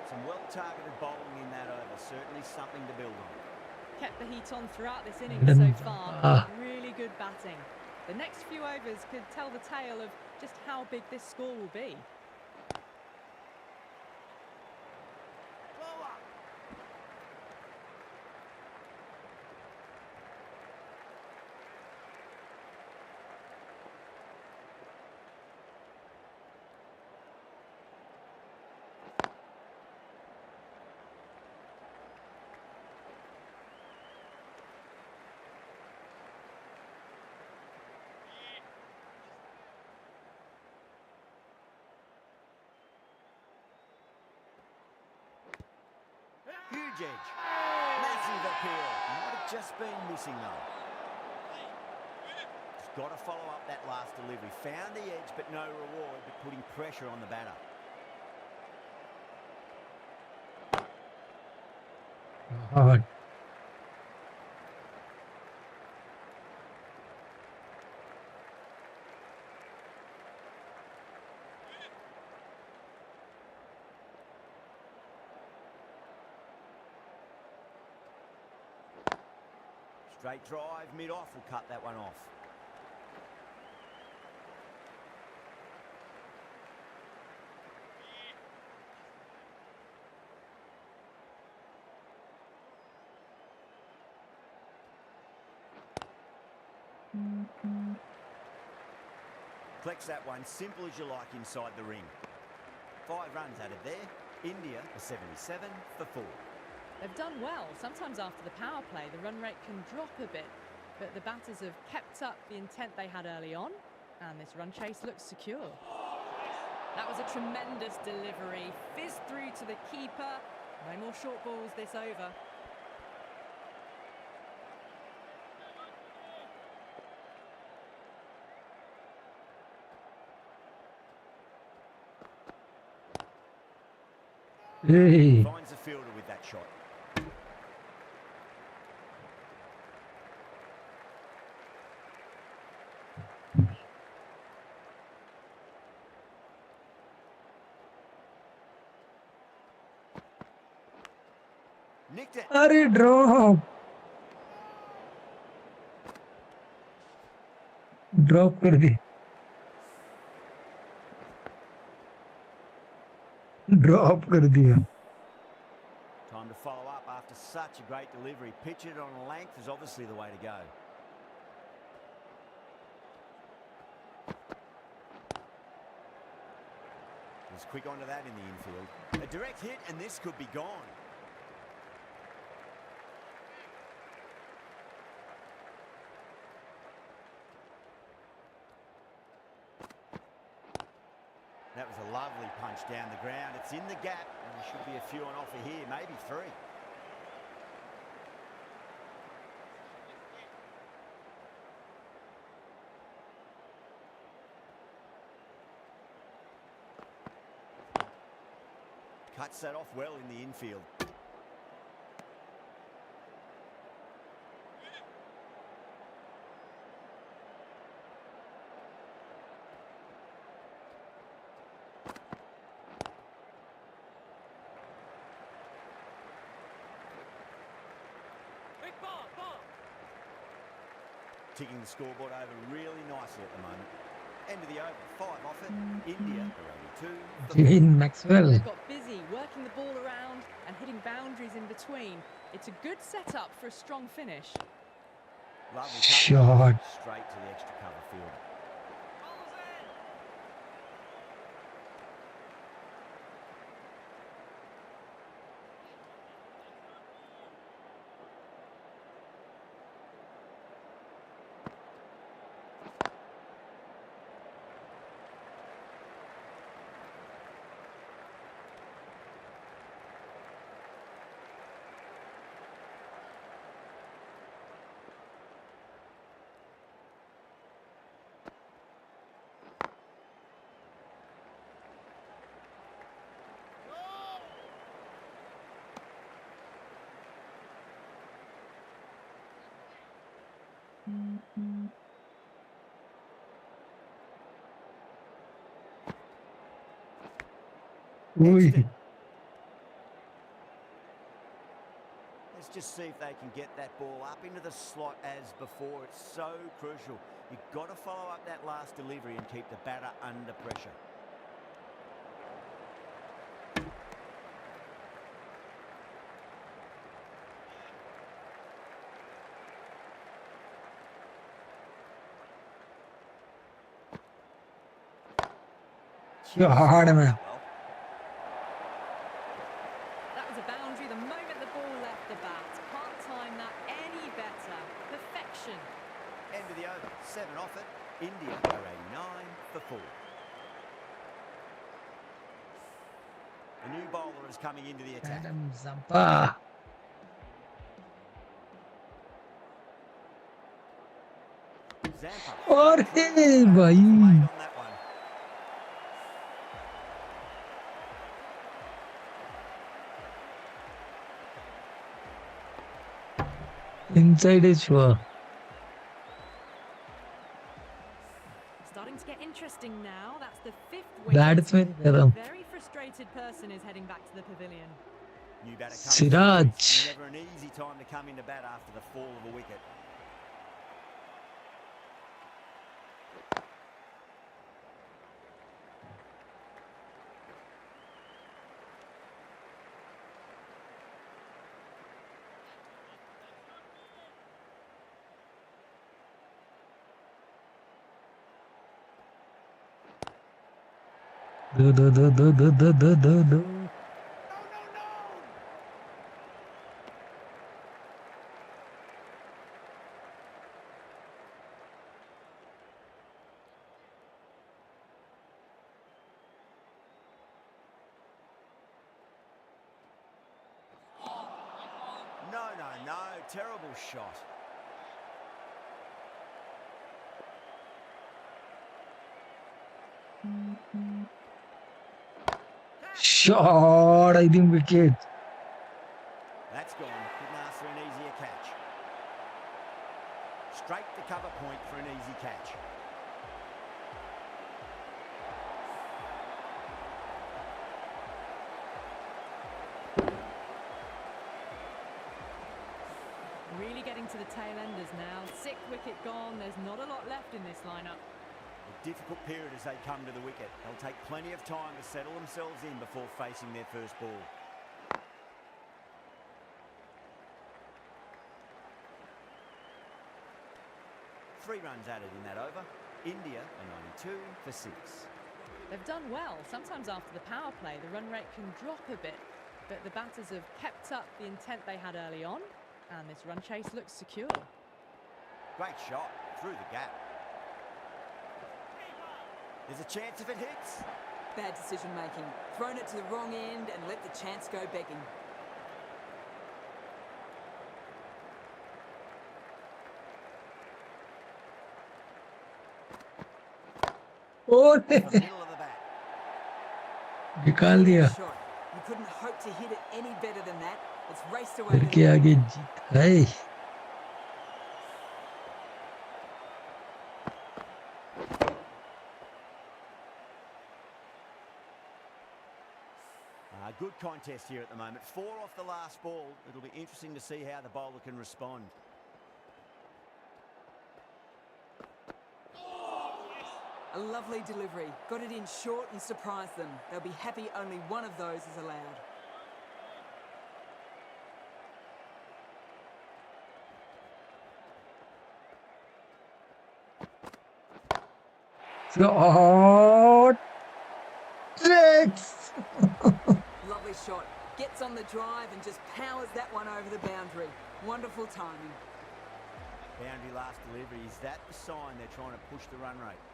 Some well-targeted bowling in that over. Certainly something to build on. Kept the heat on throughout this innings so far. Really good batting. The next few overs could tell the tale of just how big this score will be. Huge edge. Massive appeal. Might have just been missing though. Just got to follow up that last delivery. Found the edge but no reward, but putting pressure on the batter. Hard. Straight drive, mid-off will cut that one off. Collects that one, simple as you like inside the ring. 5 runs added there. India are 77 for 4. They've done well. Sometimes after the power play, the run rate can drop a bit, but the batters have kept up the intent they had early on, and this run chase looks secure. That was a tremendous delivery. Fizzed through to the keeper. No more short balls this over. Hey, Finds the fielder with that shot. Nicked it. अरे drop कर दी drop कर दिया Time to follow up after such a great delivery. Pitch it on length is obviously the way to go. He's quick onto that in the infield. A direct hit and this could be gone. That was a lovely punch down the ground. It's in the gap, and there should be a few on offer here, maybe 3. Cuts that off well in the infield. Ticking the scoreboard over really nicely at the moment. End of the over, 5 off it. India are only 2. Jane Maxwell They've got busy working the ball around and hitting boundaries in between. It's a good setup for a strong finish. Lovely Shot. Straight to the extra cover field. Ui. Let's just see if they can get that ball up into the slot as before. It's so crucial. You've got to follow up that last delivery and keep the batter under pressure. Hard man. That was a boundary the moment the ball left the bat. Can't time that any better. Perfection. End of the over, 7 off it. India are 89 for 4. The new bowler is coming into the attack. Adam Zampa. Zampa. और हे Late भाई on that one. inside is sure. Starting to get interesting now. That's the 5th That's wicket. very good. Very frustrated person is heading back to the pavilion. New batter comes Siraj. through. Never an easy time to come into bat after the fall of a wicket. Do. No. Terrible shot. Shot, I think wicket. That's gone. Couldn't ask for an easier catch. Straight to cover point for an easy catch. Really getting to the tail enders now. 6th wicket gone. There's not a lot left in this lineup. A difficult period as they come to the wicket. They'll take plenty of time to settle themselves in before facing their first ball. Three runs added in that over. India are 92 for 6. They've done well. Sometimes after the power play, the run rate can drop a bit, but the batters have kept up the intent they had early on, and this run chase looks secure. Great shot through the gap. There's a chance if it hits. Bad decision making. Thrown it to the wrong end and let the chance go begging. Oh, The middle of the bat. निकाल दिया. Shot. You couldn't hope to hit it any better than that. It's raced away. घर to के the आगे wicket. जीत है. Good contest here at the moment. 4 off the last ball. It'll be interesting to see how the bowler can respond. A lovely delivery. Got it in short and surprised them. They'll be happy only one of those is allowed. Shot. Six. Lovely shot. Gets on the drive and just powers that one over the boundary. Wonderful timing. Boundary last delivery. Is that the sign they're trying to push the run rate?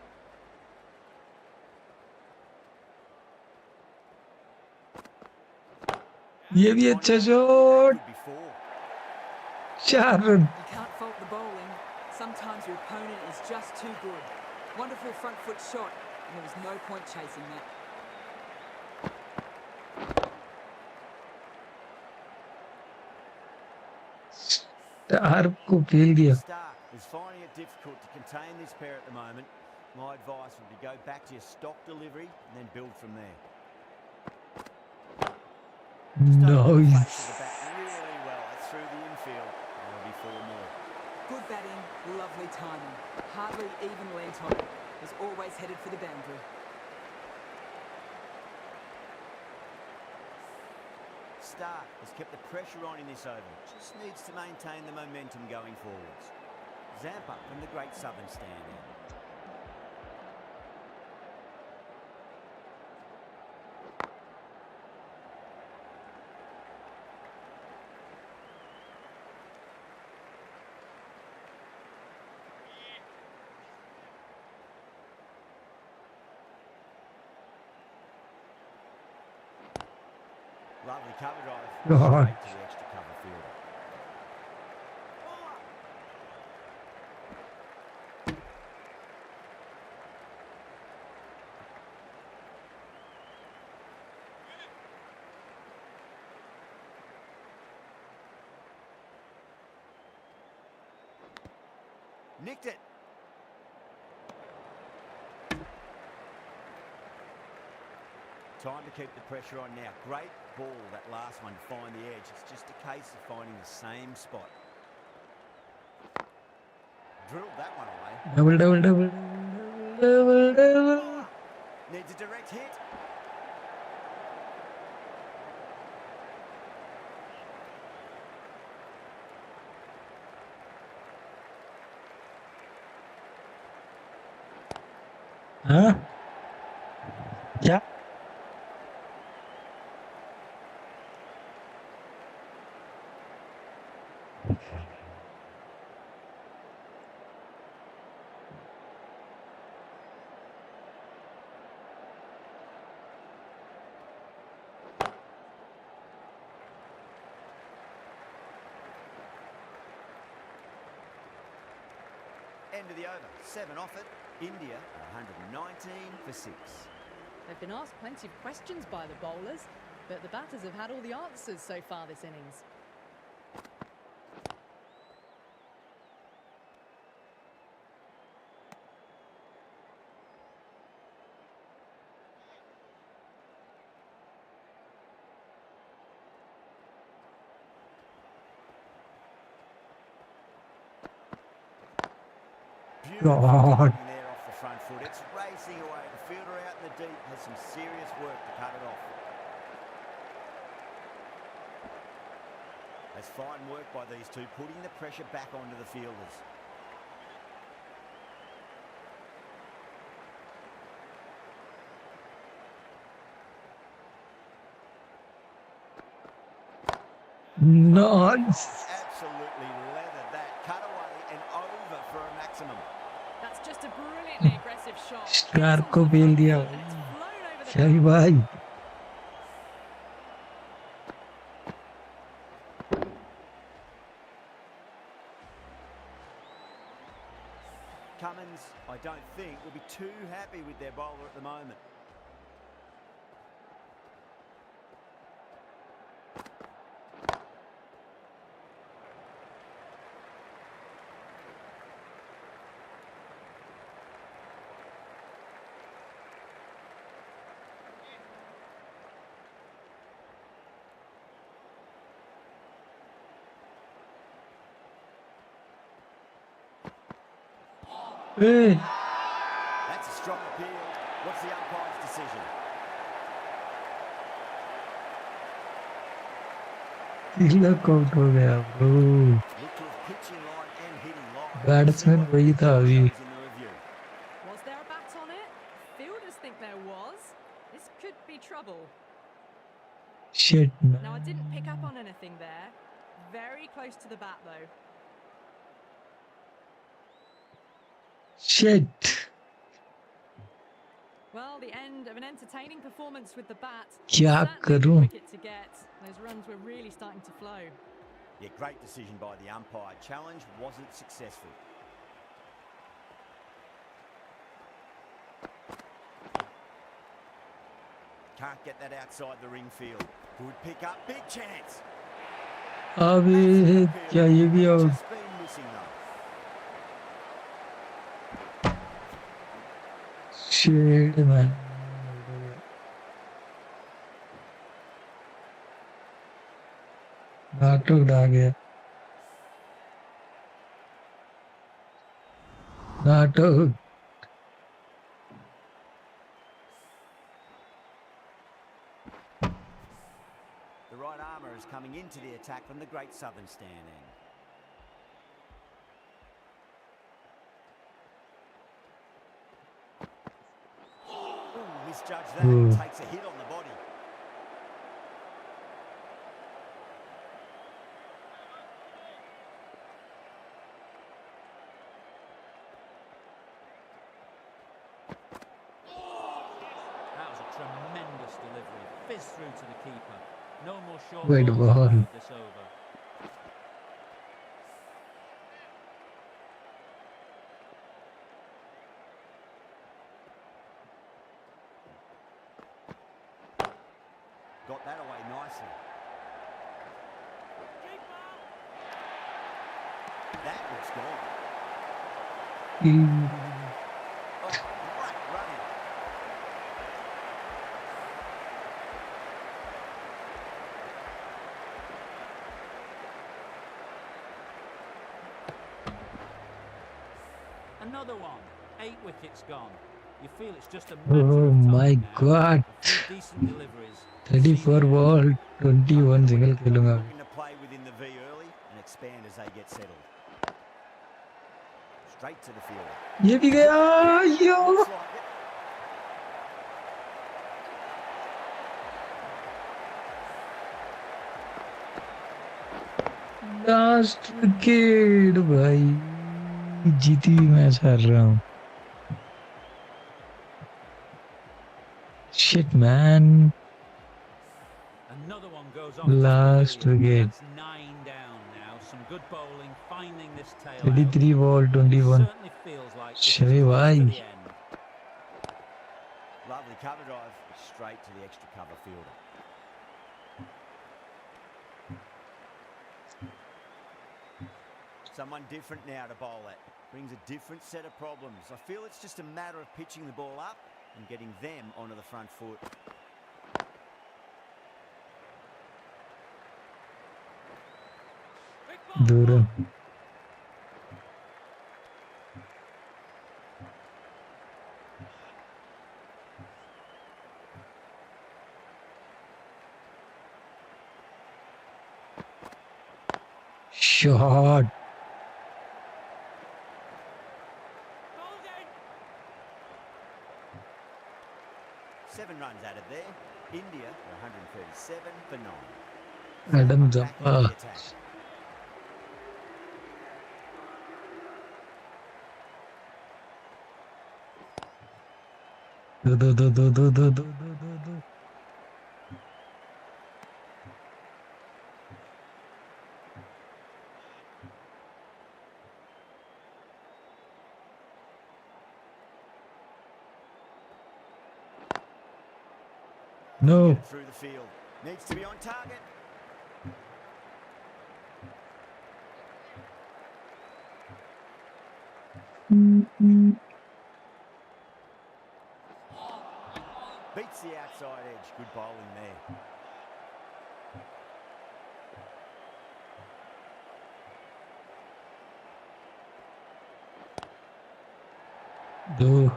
ये भी अच्छा shot. Could be 4. 4 run. You can't fault the bowling. Sometimes your opponent is just too good. Wonderful front foot shot, and there was no point chasing that. Star को fail दिया. Stark is finding it difficult to contain this pair at the moment. My advice would be go back to your stock delivery and then build from there. Just over the face of the Nice. bat really well. That's through the infield. There'll be 4 more. Good batting, lovely timing. Hardly even lent on it. Was always headed for the boundary. Stark has kept the pressure on in this over. Just needs to maintain the momentum going forwards. Zampa from the Great Southern Stand. Lovely cover drive. God. Straight to the extra cover fielder. Nicked it. Time to keep the pressure on now. Great ball, that last one, to find the edge. It's just a case of finding the same spot. Drilled that one away. Double. Needs a direct hit. हाँ क्या End of the over. 7 off it. India 119 for 6. They've been asked plenty of questions by the bowlers, but the batters have had all the answers so far this innings. Beautiful God. fielding there off the front foot. It's racing away. The fielder out in the deep has some serious work to cut it off. That's fine work by these two, putting the pressure back onto the fielders. Nice. Absolutely leathered that. Cut away and over for a maximum. That's just a brilliantly aggressive shot. Star Gets को onto the bell front दिया foot and it's भाई flown over the shahi boundary. भाई Cummins, I don't think, will be too happy with their bowler at the moment. A That's a strong appeal. What's the umpire's decision? Tilak out हो गया bro Looked to have pitched in line and hitting line. Batsman See what वही the था official अभी shows in the review. Was there a bat on it? Fielders think there was. This could be trouble. Shit Now, I didn't pick up on anything there. Very close to the bat, though. Shit Well, the end of an entertaining performance with the bat. क्या Certainly a good करूं wicket to get. Those runs were really starting to flow. Yeah, great decision by the umpire. Challenge wasn't successful. Can't get that outside the ring field. Good pick up. Big chance. अबे Excellent क्या appeal. ये भी out Just been missing though. Shit man not out आ गया not out The right armour is coming into the attack from the Great Southern Stand end. Ooh, misjudged that. Ooh. Takes a hit on the body. That was a tremendous delivery. Fizzed through to the keeper. No more short Great balls ball. allowed this over. Got that away nicely. That looks gone. Oh, great running. Another one. 8 wickets gone. You feel it's just a matter Oh of time my now. God. A few decent deliveries. 34 ball 21 single खेलूंगा Looking to play within the V early and expand as they get settled. Straight to the fielder. ये भी गया यो Looks like it. Last wicket भाई, जीती हुई match हार रहा हूँ. Shit man. Another one goes off the Last pavilion. wicket. That's 9 down now. Some good bowling, finding this tail out. 33 ball, And it 21. certainly feels like this is Shay close to bhai. the end. Lovely cover drive, straight to the extra cover fielder. Someone different now to bowl at. Brings a different set of problems. I feel it's just a matter of pitching the ball up and getting them onto the front foot. दूर. Shot. 7 runs added there. India 137 for 9. Adam Back into the Zappa. attack. Do. No. Get it through the field. Needs to be on target. Beats the outside edge. Good bowling there. Do.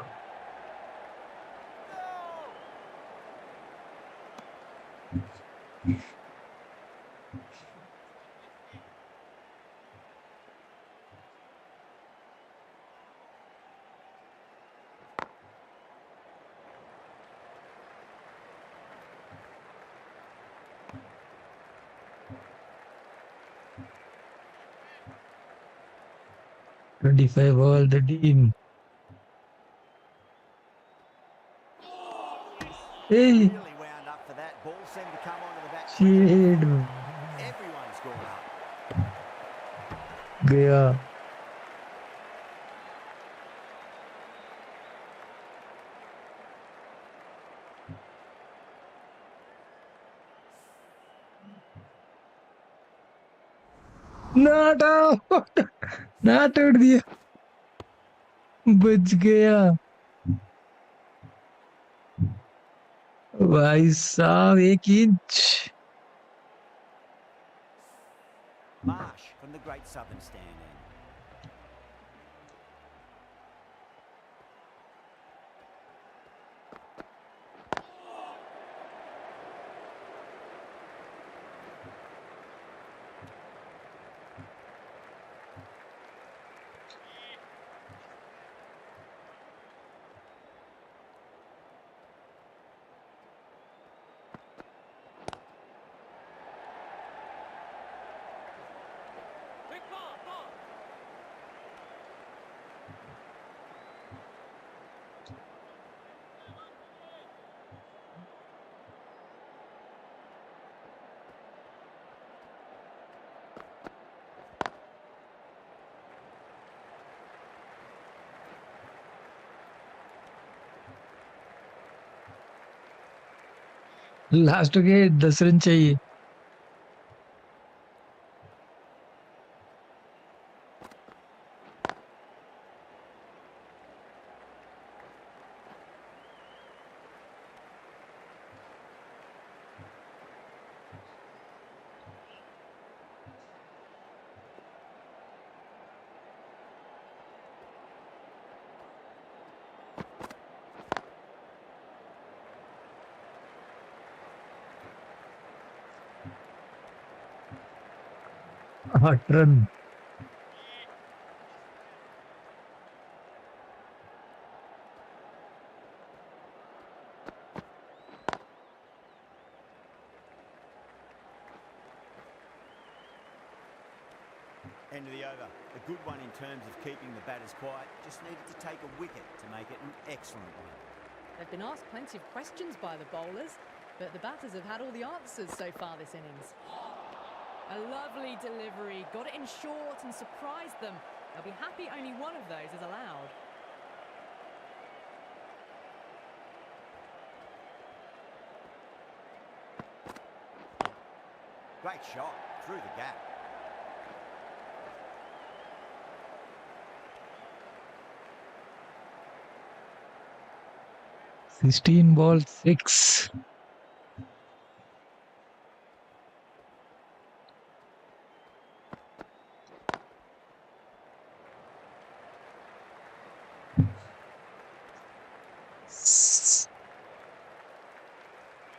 $25 all the team. Hey, Really wound up for that. Ball seemed to come onto the back. shit. Everyone's gone up. गया. नाट out. नाट out दिया. बच गया भाई साहब, 1 inch. Marsh from the Great Southern Stand end. Last के 10 run चाहिए. आठ run. End of the over. A good one in terms of keeping the batters quiet. Just needed to take a wicket to make it an excellent one. They've been asked plenty of questions by the bowlers, but the batters have had all the answers so far this innings. A lovely delivery, got it in short and surprised them. They'll be happy only one of those is allowed. Great shot through the gap. Sixteen ball 6.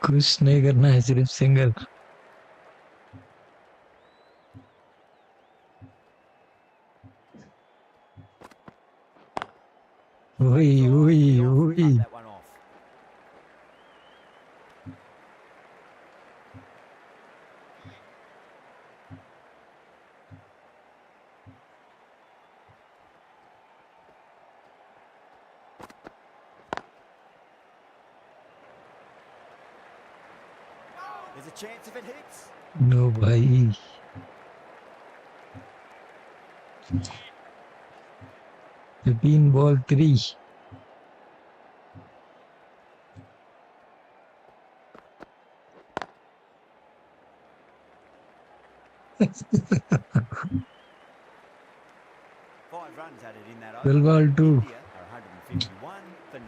कुछ नहीं करना है, सिर्फ single. Oi, oi, oi. That one off. There's a chance if it hits. No, bhai. Fifteen ball 3. Five runs added in that 12 over. ball 2. India are 151 for 9.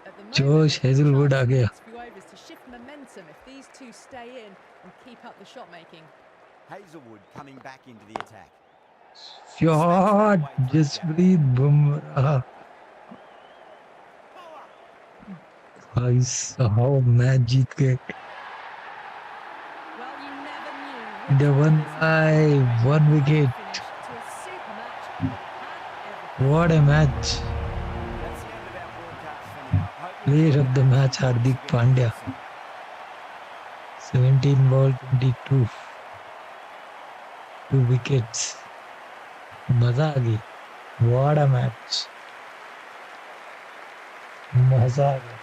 At the moment, Josh they've got a Hazelwood chance आ in the गया. next few overs to shift momentum if these two stay in and keep up the shot making. Hazelwood coming back into the attack. Shot. Jasprit Bumrah. भाई साहब match जीत गए. Well, you never knew which The one one of these by had one a wicket. finish to a super match that had everything. What a match. That's the end of our broadcast for now. Hope you Player enjoyed of the that. match, Thanks Hardik again for Pandya. listening. 17 ball 22. 2 wickets. मजा आ गई. What a match. मजा आ गया.